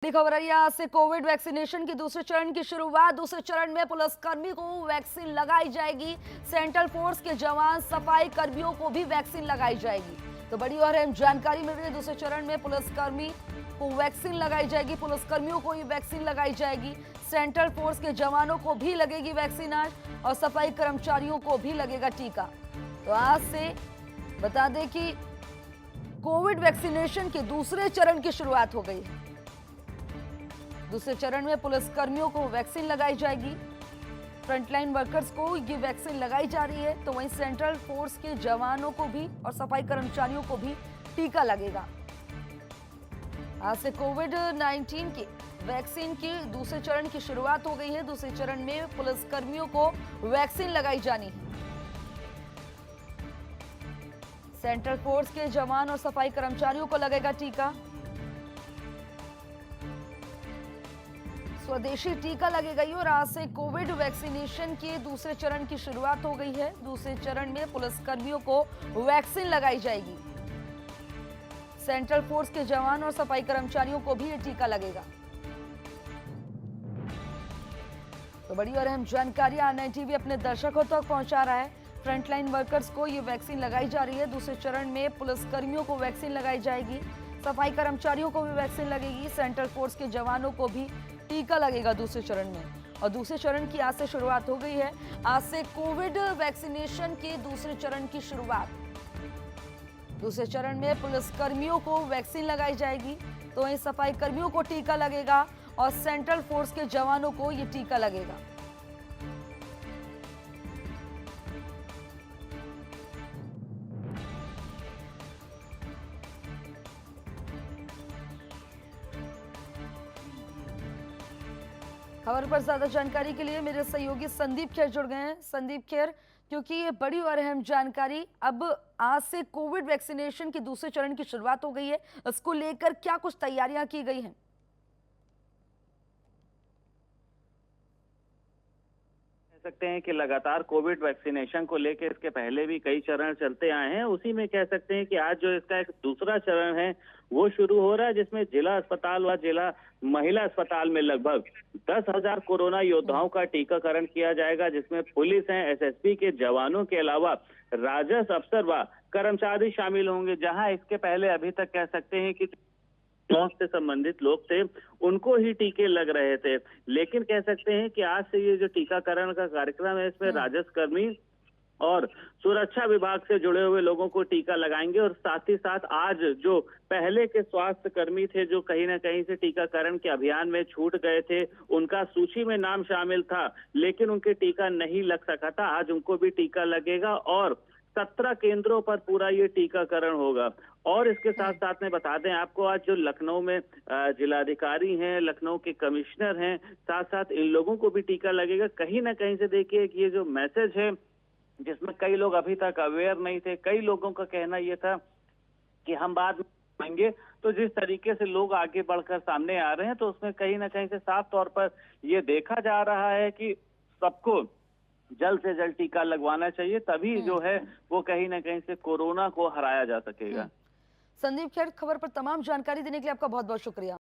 बड़ी खबर है यहाँ से कोविड वैक्सीनेशन की दूसरे चरण की शुरुआत। दूसरे चरण में पुलिसकर्मी को वैक्सीन लगाई जाएगी। सेंट्रल फोर्स के जवान, सफाई कर्मियों को भी वैक्सीन लगाई जाएगी। तो बड़ी और अहम जानकारी मिल रही है। दूसरे चरण में पुलिसकर्मी को वैक्सीन लगाई जाएगी, पुलिसकर्मियों को ये वैक्सीन लगाई जाएगी। सेंट्रल फोर्स के जवानों को भी लगेगी वैक्सीन आज, और सफाई कर्मचारियों को भी लगेगा टीका। तो आज से बता दें कि कोविड वैक्सीनेशन के दूसरे चरण की शुरुआत हो गई है। दूसरे चरण में पुलिसकर्मियों को वैक्सीन लगाई जाएगी, फ्रंटलाइन वर्कर्स को ये वैक्सीन लगाई जा रही है। तो वहीं सेंट्रल फोर्स के जवानों को भी और सफाई कर्मचारियों को भी टीका लगेगा। आज से कोविड-19 की वैक्सीन की दूसरे चरण की शुरुआत हो गई है। दूसरे चरण में पुलिसकर्मियों को वैक्सीन लगाई जानी है। सेंट्रल फोर्स के जवान और सफाई कर्मचारियों को लगेगा टीका। स्वदेशी टीका लगेगा ही। और आज से कोविड वैक्सीनेशन के दूसरे चरण की शुरुआत हो गई है। दूसरे चरण में पुलिसकर्मियों को वैक्सीन लगाई जाएगी। सेंट्रल फोर्स के जवान और सफाई कर्मचारियों को भी ये टीका लगेगा। तो बड़ी और अहम जानकारी R9 टीवी अपने दर्शकों तक पहुंचा रहा है। फ्रंटलाइन वर्कर्स को ये वैक्सीन लगाई जा रही है। दूसरे चरण में पुलिसकर्मियों को वैक्सीन लगाई जाएगी, सफाई कर्मचारियों को भी वैक्सीन लगेगी, सेंट्रल फोर्स के जवानों को भी टीका लगेगा दूसरे चरण में। और दूसरे चरण की आज से शुरुआत हो गई है। आज से कोविड वैक्सीनेशन के दूसरे चरण की शुरुआत। दूसरे चरण में पुलिसकर्मियों को वैक्सीन लगाई जाएगी, तो वहीं सफाई कर्मियों को टीका लगेगा और सेंट्रल फोर्स के जवानों को ये टीका लगेगा। खबर पर ज्यादा जानकारी के लिए मेरे सहयोगी संदीप खेर जुड़ गए हैं। संदीप खेर, क्योंकि ये बड़ी और अहम जानकारी, अब आज से कोविड वैक्सीनेशन के दूसरे चरण की शुरुआत हो गई है, इसको लेकर क्या कुछ तैयारियां की गई हैं? सकते हैं कि लगातार कोविड वैक्सीनेशन को लेकर इसके पहले भी कई चरण चलते आए हैं। उसी में कह सकते हैं कि आज जो इसका एक दूसरा चरण है वो शुरू हो रहा है, जिसमें जिला अस्पताल व जिला महिला अस्पताल में लगभग 10,000 कोरोना योद्धाओं का टीकाकरण किया जाएगा, जिसमें पुलिस है, SSB के जवानों के अलावा राजस्व अफसर व कर्मचारी शामिल होंगे। जहां इसके पहले अभी तक कह सकते हैं कि स्वास्थ्य से संबंधित लोग थे, उनको ही टीके लग रहे थे। लेकिन कह सकते हैं कि आज से ये जो टीकाकरण का कार्यक्रम है, इसमें राजस्व कर्मी और सुरक्षा विभाग से जुड़े हुए लोगों को टीका लगाएंगे। और साथ ही साथ आज जो पहले के स्वास्थ्य कर्मी थे, जो कहीं ना कहीं से टीकाकरण के अभियान में छूट गए थे, उनका सूची में नाम शामिल था लेकिन उनके टीका नहीं लग सका था, आज उनको भी टीका लगेगा और 17 केंद्रों पर पूरा ये टीकाकरण होगा। और इसके साथ साथ में बता दें आपको, आज जो लखनऊ में जिलाधिकारी हैं, लखनऊ के कमिश्नर हैं, साथ साथ इन लोगों को भी टीका लगेगा। कहीं ना कहीं से देखिए कि ये जो मैसेज है, जिसमें कई लोग अभी तक अवेयर नहीं थे, कई लोगों का कहना यह था कि हम बाद में आएंगे, तो जिस तरीके से लोग आगे बढ़कर सामने आ रहे हैं, तो उसमें कहीं ना कहीं से साफ तौर पर यह देखा जा रहा है कि सबको जल्द से जल्द टीका लगवाना चाहिए, तभी जो है वो कहीं ना कहीं से कोरोना को हराया जा सकेगा। संदीप खेर, खबर पर तमाम जानकारी देने के लिए आपका बहुत बहुत शुक्रिया।